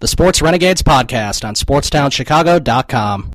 The Sports Renegades podcast on SportsTownChicago.com.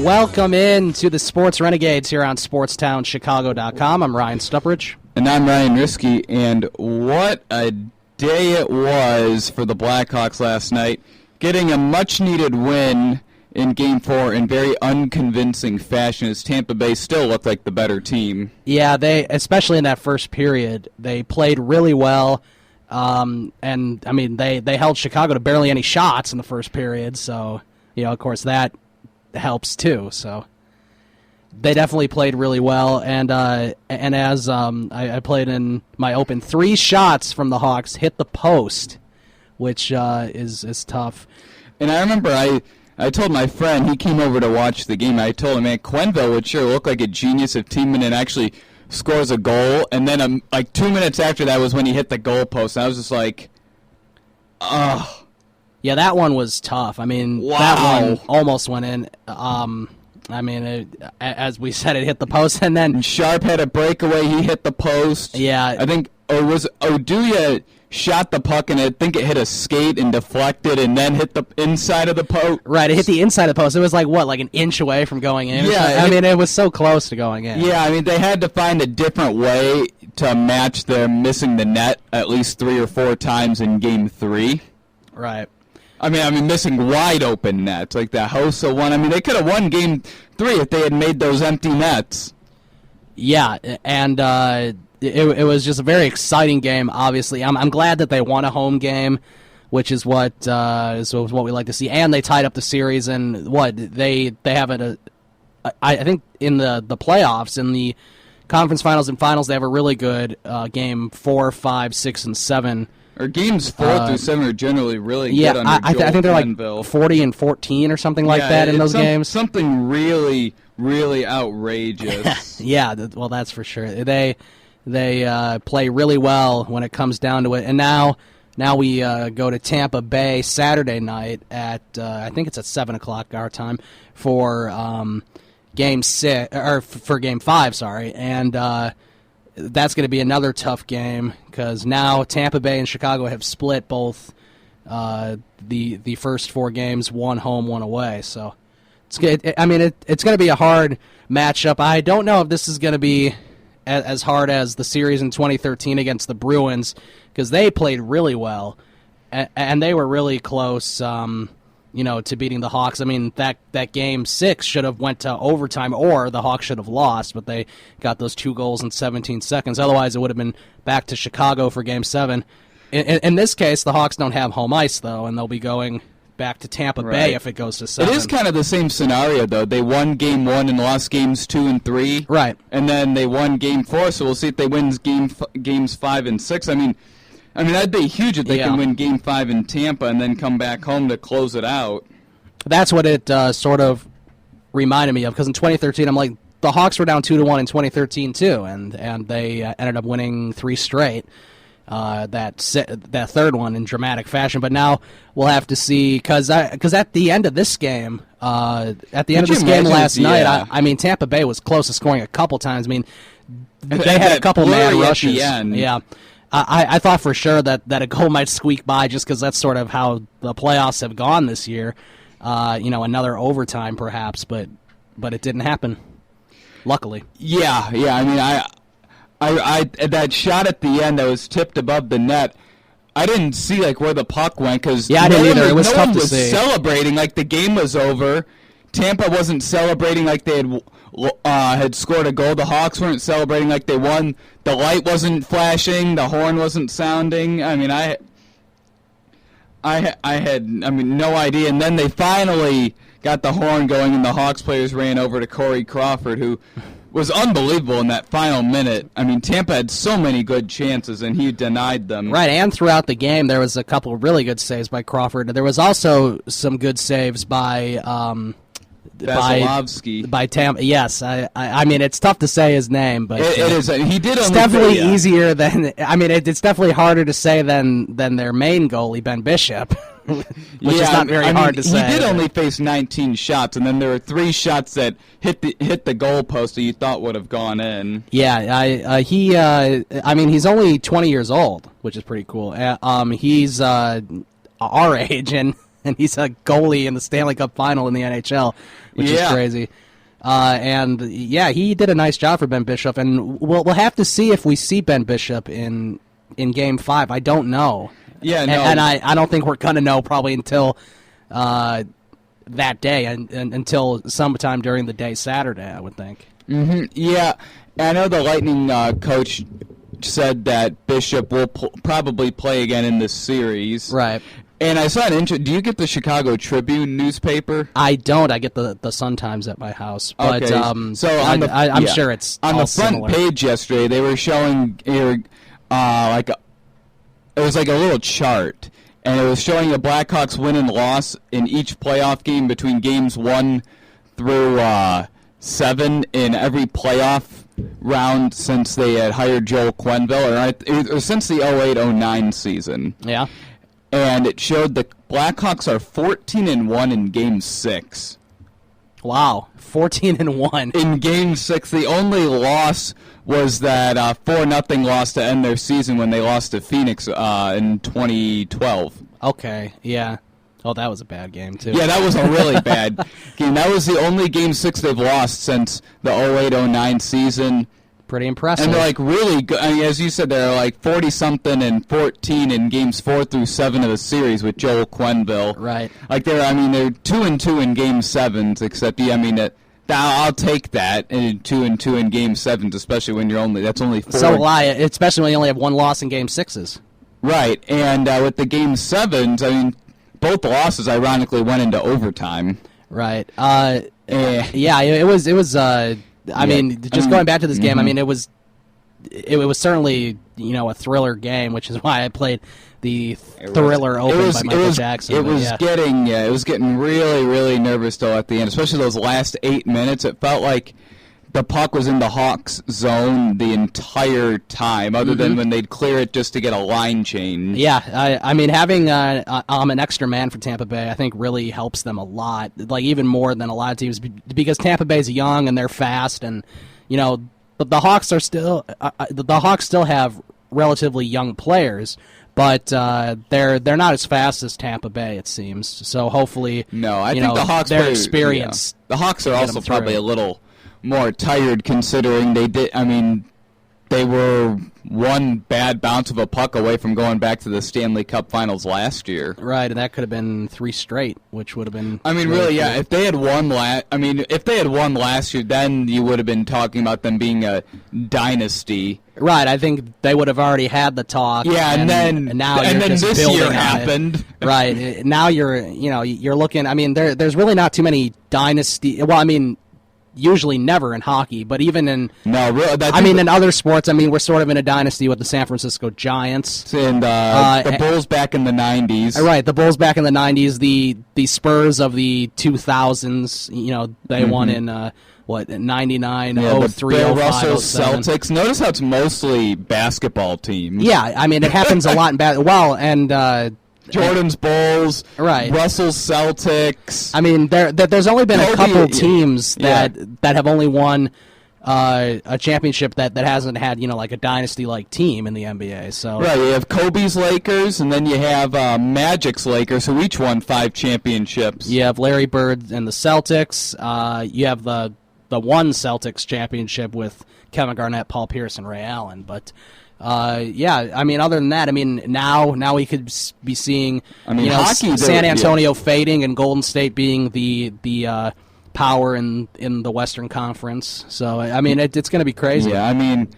Welcome in to the Sports Renegades here on SportsTownChicago.com. I'm Ryan Stuprich. And I'm Ryan Risky, and what a day it was for the Blackhawks last night, getting a much-needed win in Game 4 in very unconvincing fashion as Tampa Bay still looked like the better team. Yeah, they, especially in that first period, they played really well, and, I mean, they held Chicago to barely any shots in the first period, so, you know, of course, that helps too. So they definitely played really well, and as I played in my open, 3 shots from the Hawks hit the post, which is tough. And I remember I told my friend, he came over to watch the game, I told him, man, Quenneville would sure look like a genius if Tiemann actually scores a goal, and then like 2 minutes after that was when he hit the goal post, and I was just like, ugh. Yeah, that one was tough. I mean, wow. That one almost went in. I mean, as we said, it hit the post, and then Sharp had a breakaway. He hit the post. Yeah, I think, or was Oduya shot the puck, and I think it hit a skate and deflected, and then hit the inside of the post. Right, it hit the inside of the post. It was like what, like an inch away from going in? Yeah, I mean, it was so close to going in. Yeah, I mean, they had to find a different way to match their missing the net at least 3 or 4 times in Game 3. Right. I mean, missing wide open nets like that Hossa one. I mean, they could have won Game 3 if they had made those empty nets. Yeah, and it was just a very exciting game. Obviously, I'm glad that they won a home game, which is what we like to see. And they tied up the series, and what they have it. I think in the playoffs in the conference finals and finals, they have a really good game 4, 5, 6, and 7. Or games 4 through 7 are generally really good under I think they're Quenneville. like 40 and 14 or something like that in those games. Something really, really outrageous. Yeah, well, that's for sure. They play really well when it comes down to it. And now we go to Tampa Bay Saturday night at I think it's at 7 o'clock our time for Game 6 or for Game 5. Sorry, and that's going to be another tough game because now Tampa Bay and Chicago have split both the first 4 games, 1 home, 1 away. So it's going to be a hard matchup. I don't know if this is going to be as hard as the series in 2013 against the Bruins because they played really well and they were really close. To beating the Hawks. I mean, that game 6 should have went to overtime or the Hawks should have lost, but they got those 2 goals in 17 seconds. Otherwise, it would have been back to Chicago for Game 7. In this case, the Hawks don't have home ice, though, and they'll be going back to Tampa Bay if it goes to 7. It is kind of the same scenario, though. They won Game 1 and lost Games 2 and 3. Right. And then they won Game 4, so we'll see if they win Games 5 and 6. I mean, that'd be huge if they can win Game 5 in Tampa and then come back home to close it out. That's what it sort of reminded me of, because in 2013, I'm like, the Hawks were down 2-1 in 2013 too, and they ended up winning 3 straight. That third one in dramatic fashion, but now we'll have to see because at the end of this game, last night, I mean Tampa Bay was close to scoring a couple times. I mean, they had a couple man rushes. Yeah. I thought for sure that a goal might squeak by just because that's sort of how the playoffs have gone this year. Another overtime perhaps, but it didn't happen. Luckily. Yeah. I mean, I that shot at the end that was tipped above the net. I didn't see where the puck went because I didn't either. It was tough to see. No one was celebrating like the game was over. Tampa wasn't celebrating like they had scored a goal. The Hawks weren't celebrating like they won. The light wasn't flashing. The horn wasn't sounding. I mean, I had no idea. And then they finally got the horn going, and the Hawks players ran over to Corey Crawford, who was unbelievable in that final minute. I mean, Tampa had so many good chances, and he denied them. Right, and throughout the game, there was a couple of really good saves by Crawford. There was also some good saves by Vasilevsky. By Tampa. Yes, I mean, it's tough to say his name, but it is. He did. It's definitely easier than. I mean, it's definitely harder to say than their main goalie, Ben Bishop. Which is not very hard to say. He did only face 19 shots, and then there were 3 shots that hit the goal post that you thought would have gone in. Yeah, he's only 20 years old, which is pretty cool. He's our age, and he's a goalie in the Stanley Cup final in the NHL, which is crazy. He did a nice job for Ben Bishop, and we'll have to see if we see Ben Bishop in Game 5. I don't know. Yeah, no. And I don't think we're going to know probably until that day, and until sometime during the day Saturday, I would think. Mm-hmm. Yeah, I know the Lightning coach said that Bishop will probably play again in this series. Right. And I saw an do you get the Chicago Tribune newspaper? I don't. I get the Sun-Times at my house. But, okay. So I'm sure it's on all the front similar. page yesterday. They were showing it was like a little chart, and it was showing the Blackhawks win and loss in each playoff game between games 1 through 7 in every playoff round since they had hired Joel Quenneville, or since the 08-09 season. Yeah. And it showed the Blackhawks are 14-1 in Game 6. Wow, 14-1 in Game 6. The only loss was that 4-0 loss to end their season when they lost to Phoenix in 2012. Okay, yeah. Oh, that was a bad game too. Yeah, that was a really bad game. That was the only Game 6 they've lost since the 08-09 season. Pretty impressive. And they're really good. I mean, as you said, they're 40-something and 14 in games 4 through 7 of the series with Joel Quenneville. Right. They're 2-2 in game 7s, except I'll take that, and 2-2 in game 7s, especially when that's only 4. So will I, especially when you only have 1 loss in Game 6s. Right, and with the Game 7s, both losses ironically went into overtime. Right. Yeah, it was I mean, just going back to this game, I mean, it was certainly, a thriller game, which is why I played the thriller open by Michael Jackson. It was getting really, really nervous though at the end, especially those last 8 minutes. It felt like the puck was in the Hawks' zone the entire time, other than when they'd clear it just to get a line change. Yeah, I mean, having an extra man for Tampa Bay, I think, really helps them a lot, like even more than a lot of teams, because Tampa Bay's young and they're fast, and but the Hawks are still the Hawks still have relatively young players. But they're not as fast as Tampa Bay, it seems. So hopefully, I think the Hawks their experience. Yeah. The Hawks are also probably a little more tired, considering they were one bad bounce of a puck away from going back to the Stanley Cup Finals last year. Right, and that could have been 3 straight, which would have been. I mean, really, yeah. If they had won last year, then you would have been talking about them being a dynasty. Right, I think they would have already had the talk. Yeah, and then this year happened. Right, now you're looking. I mean, there's really not too many dynasty. Well, I mean, usually never in hockey, but even in in other sports, I mean, we're sort of in a dynasty with the San Francisco Giants and the Bulls back in the 90s. Right, the Bulls back in the 90s, the Spurs of the 2000s. They won in. 99, 03, Bill 05, Russell 07. Celtics. Notice how it's mostly basketball teams. Yeah, I mean, it happens a lot in Jordan's Bulls, right? Russell's Celtics. I mean, there's only been a couple teams that have only won a championship that hasn't had like a dynasty-like team in the NBA. So right, you have Kobe's Lakers, and then you have Magic's Lakers, who each won 5 championships. You have Larry Bird and the Celtics. You have the one Celtics championship with Kevin Garnett, Paul Pierce, and Ray Allen. But I mean, other than that, I mean, now we could be seeing hockey, San Antonio fading and Golden State being the power in the Western Conference. So I mean, it's going to be crazy. Yeah, I mean,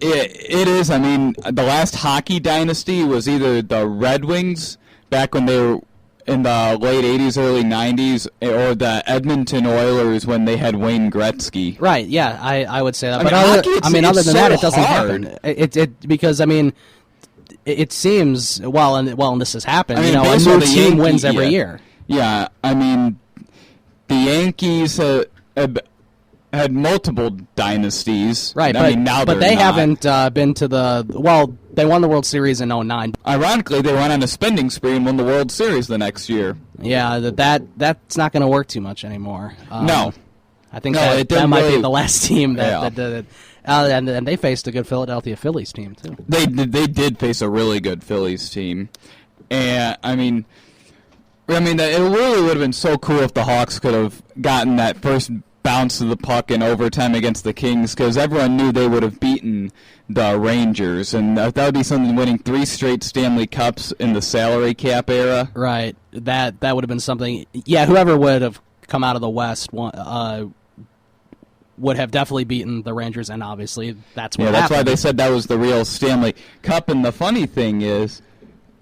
it is. I mean, the last hockey dynasty was either the Red Wings back when they were in the late 80s, early 90s, or the Edmonton Oilers when they had Wayne Gretzky. Right, yeah, I would say that. I but mean, other than that, it doesn't hard. happen. Because, I mean, it seems, and this has happened, I mean, a new team wins every year. Yeah, I mean, the Yankees had multiple dynasties. Right, but they haven't been to they won the World Series in 2009. Ironically, they went on a spending spree and won the World Series the next year. Yeah, that's not going to work too much anymore. No. I think that might be the last team that did it. And they faced a good Philadelphia Phillies team, too. They did face a really good Phillies team. And, I mean, it really would have been so cool if the Hawks could have gotten that first bounce of the puck in overtime against the Kings, because everyone knew they would have beaten the Rangers, and that would be something, winning 3 straight Stanley Cups in the salary cap era. Right, that would have been something. Yeah, whoever would have come out of the West would have definitely beaten the Rangers, and obviously that's what happened. That's why they said that was the real Stanley Cup. And the funny thing is,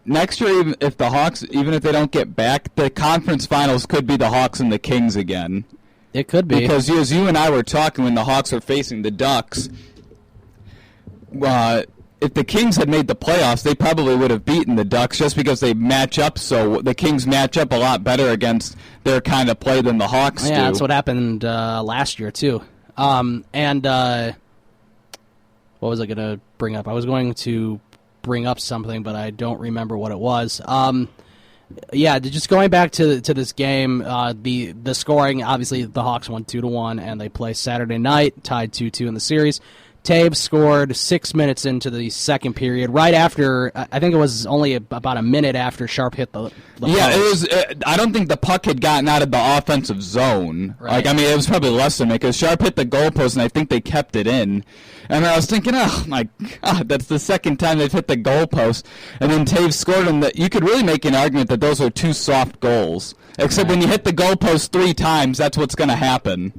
next year, even if the Hawks, even if they don't get back, the conference finals could be the Hawks and the Kings again. It could be. Because as you and I were talking when the Hawks were facing the Ducks, if the Kings had made the playoffs, they probably would have beaten the Ducks just because they match up the Kings match up a lot better against their kind of play than the Hawks do. Yeah, that's what happened last year, too. What was I going to bring up? I was going to bring up something, but I don't remember what it was. Just going back to this game, the scoring, obviously the Hawks won 2-1, and they play Saturday night, tied 2-2 in the series. Taves scored 6 minutes into the second period, right after, I think it was only about a minute after Sharp hit the yeah, post. It was. I don't think the puck had gotten out of the offensive zone. Right. It was probably less than it, because Sharp hit the goalpost, and I think they kept it in. And I was thinking, oh my God, that's the second time they've hit the goalpost. And then Taves scored them. That you could really make an argument that those are 2 soft goals. Except when you hit the goalpost 3 times, that's what's going to happen.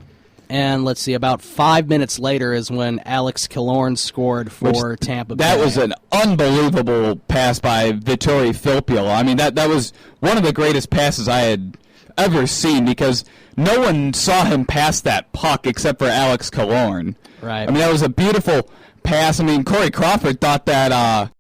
And let's see, about 5 minutes later is when Alex Killorn scored for Tampa Bay. That was an unbelievable pass by Vittori Filppula. I mean, that was one of the greatest passes I had ever seen because no one saw him pass that puck except for Alex Killorn. Right. I mean, that was a beautiful pass. I mean, Corey Crawford thought that